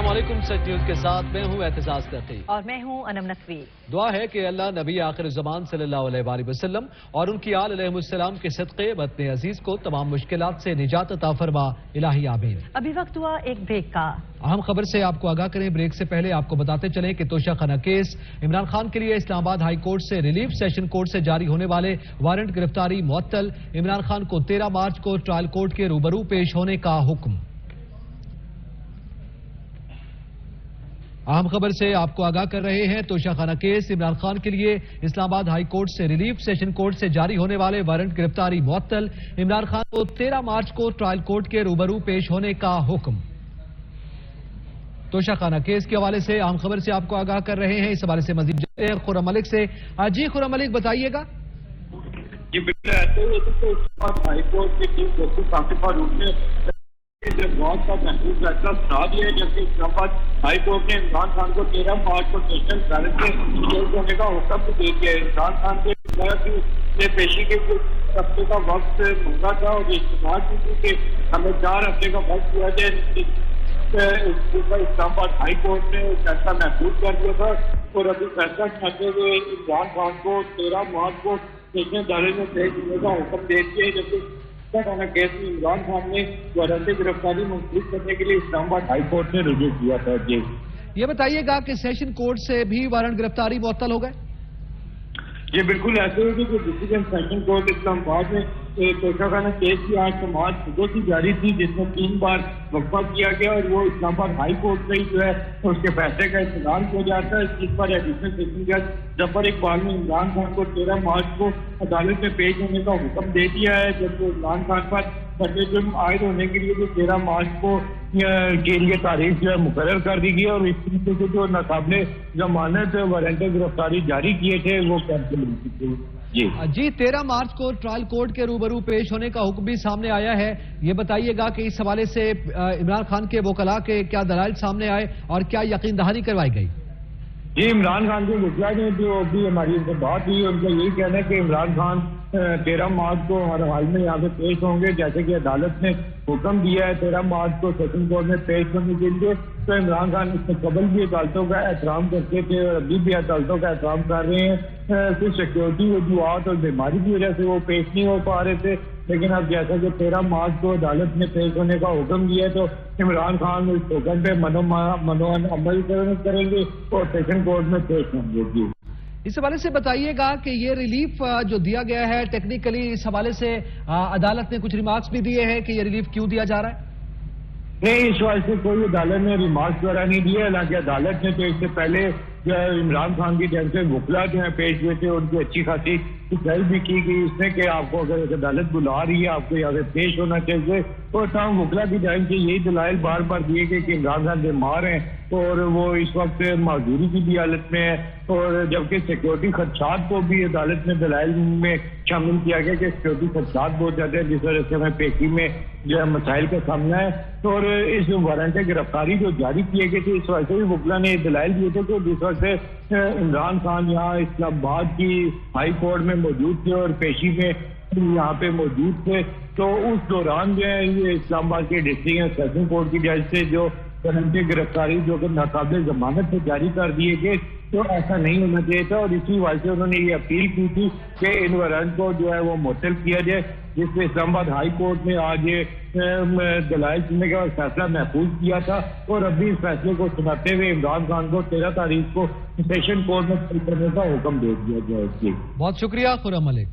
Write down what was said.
السلام علیکم سچ نیوز کے ساتھ میں ہوں اعتزاز تقی اور میں ہوں انم نقوی۔ دعا ہے کہ اللہ نبی آخر زمان صلی اللہ علیہ وآلہ وسلم اور ان کی آل علیہ السلام کے صدقے وطن عزیز کو تمام مشکلات سے نجات عطا فرما، الہی آمین۔ ابھی وقت ہوا ایک بریک کا۔ اہم خبر سے آپ کو آگاہ کریں، بریک سے پہلے آپ کو بتاتے چلیں کہ توشہ خانہ کیس عمران خان کے لیے اسلام آباد ہائی کورٹ سے ریلیف سیشن کورٹ سے جاری ہونے والے وارنٹ گرفتاری معطل، عمران خان کو 13 مارچ کو ٹرائل کورٹ کے روبرو پیش ہونے کا حکم۔ اہم خبر سے آپ کو آگاہ کر رہے ہیں، توشہ خانہ کیس عمران خان کے لیے اسلام آباد ہائی کورٹ سے ریلیف سیشن کورٹ سے جاری ہونے والے وارنٹ گرفتاری معطل، عمران خان کو 13 مارچ کو ٹرائل کورٹ کے روبرو پیش ہونے کا حکم۔ توشہ خانہ کیس کے حوالے سے اہم خبر سے آپ کو آگاہ کر رہے ہیں، اس حوالے سے مزید جانتے ہیں خرم ملک سے۔ جی خرم ملک بتائیے گا۔ جی بالکل ایسے ہائی کورٹ کی ٹیم بہت سا محفوظ فیصلہ سنا دیا ہے، جبکہ اسلام آباد ہائی کورٹ نے عمران خان کو 13 مارچ کو سیشن عدالت سے پیش ہونے کا حکم دے دیا ہے۔ عمران خان سے پیشی کے کچھ ہفتے کا وقت مانگا تھا اور اجتماع کی تھی کہ ہمیں 4 ہفتے کا وقت دیا جائے، اسلام آباد ہائی کورٹ نے فیصلہ محفوظ کر دیا تھا اور ابھی فیصلہ سناتے ہوئے عمران خان کو 13 مارچ کو سیشن عدالت میں پیش ہونے کا حکم دے دیا ہے، جبکہ کیس میں عمران خان نے وارنٹ گرفتاری منسوخ کرنے کے لیے اسلام آباد ہائی کورٹ نے رجوع کیا تھا۔ جی یہ بتائیے گا کہ سیشن کورٹ سے بھی وارنٹ گرفتاری معطل ہو گئے؟ جی بالکل ایسے ہوگی کہ ڈسیزن سیشن کورٹ اسلام آباد میں توشہ خانہ کیس کی آج سماعت صبح کی جاری تھی، جس میں 3 بار وقفہ کیا گیا اور وہ اسلام آباد ہائی کورٹ سے ہی جو ہے اس کے فیصلے کا انتظار کیا جاتا ہے۔ اس چیز پر ایڈیشنل سیشن جج ظفر اقبال نے عمران خان کو 13 مارچ کو عدالت میں پیش ہونے کا حکم دے دیا ہے، جبکہ عمران خان پر بڑے جرم عائد ہونے کے لیے جو 13 مارچ کو کے لیے تاریخ جو ہے مقرر کر دی گئی اور اس طریقے سے جو ناقابل ضمانت وارنٹ گرفتاری جاری کیے تھے وہ کینسل ہو چکے ہیں۔ جی 13 مارچ کو ٹرائل کورٹ کے روبرو پیش ہونے کا حکم بھی سامنے آیا ہے، یہ بتائیے گا کہ اس حوالے سے عمران خان کے وکلاء کے کیا دلائل سامنے آئے اور کیا یقین دہانی کروائی گئی؟ جی عمران خان کے وکلاء نے جو ابھی ہماری ان سے بات ہوئی، ان کا یہی کہنا ہے کہ عمران خان 13 مارچ کو ہر حال میں یہاں سے پیش ہوں گے، جیسے کہ عدالت نے حکم دیا ہے 13 مارچ کو سیشن کورٹ میں پیش ہونے کے لیے۔ تو عمران خان اس سے قبل بھی عدالتوں کا احترام کرتے تھے اور ابھی بھی عدالتوں کا احترام کر رہے ہیں۔ کچھ سیکورٹی وجوہات اور بیماری کی وجہ سے وہ پیش نہیں ہو پا رہے تھے، لیکن اب جیسا کہ 13 مارچ کو عدالت نے پیش ہونے کا حکم دیا ہے تو عمران خان اس حکم پہ منوان عمل کریں گے اور سیشن کورٹ میں پیش ہوں گے۔ جی اس حوالے سے بتائیے گا کہ یہ ریلیف جو دیا گیا ہے ٹیکنیکلی اس حوالے سے عدالت نے کچھ ریمارکس بھی دیے ہیں کہ یہ ریلیف کیوں دیا جا رہا ہے؟ نہیں، اس وجہ سے کوئی عدالت نے ریمارکس وغیرہ نہیں دیے، حالانکہ عدالت نے تو اس سے پہلے جو عمران خان کی جانب سے وکلاء جو ہیں پیش ہوئے تھے ان کی اچھی خاصی ڈیل بھی کی گئی اس نے کہ آپ کو اگر عدالت بلا رہی ہے آپ کو یہاں سے پیش ہونا چاہیے، اور تاہم وکلاء کی جانب سے یہی دلائل بار بار دیے گئے کہ عمران خان بیمار ہیں اور وہ اس وقت معذوری کی بھی حالت میں ہے، اور جبکہ سیکورٹی خدشات کو بھی عدالت نے دلائل میں شامل کیا گیا کہ سیکورٹی خدشات بہت زیادہ ہیں جس وجہ سے ہمیں پیشی میں جو ہے مسائل کا سامنا ہے، اور اس وارنٹ گرفتاری جو جاری کیے گئے تھے اس وجہ سے بھی وکلاء نے دلائل دیے تھے کہ جس وقت سے عمران خان یہاں اسلام آباد کی ہائی کورٹ میں موجود تھے اور پیشی میں یہاں پہ موجود تھے، تو اس دوران جو ہے یہ اسلام آباد کے ڈسٹرکٹ سیشن کورٹ کی جج سے جو وارنٹ گرفتاری جو کہ ناقابل ضمانت سے جاری کر دیے گئے تو ایسا نہیں ہونا چاہیے تھا، اور اسی وجہ سے انہوں نے یہ اپیل کی تھی کہ ان وارنٹ کو جو ہے وہ معطل کیا جائے، جس میں اسلام آباد ہائی کورٹ نے آج دلائل سننے کا فیصلہ محفوظ کیا تھا، اور ابھی اس فیصلے کو سناتے ہوئے عمران خان کو 13 تاریخ کو سیشن کورٹ میں کرنے کا حکم دے دیا گیا ہے۔ بہت شکریہ خرم ملک۔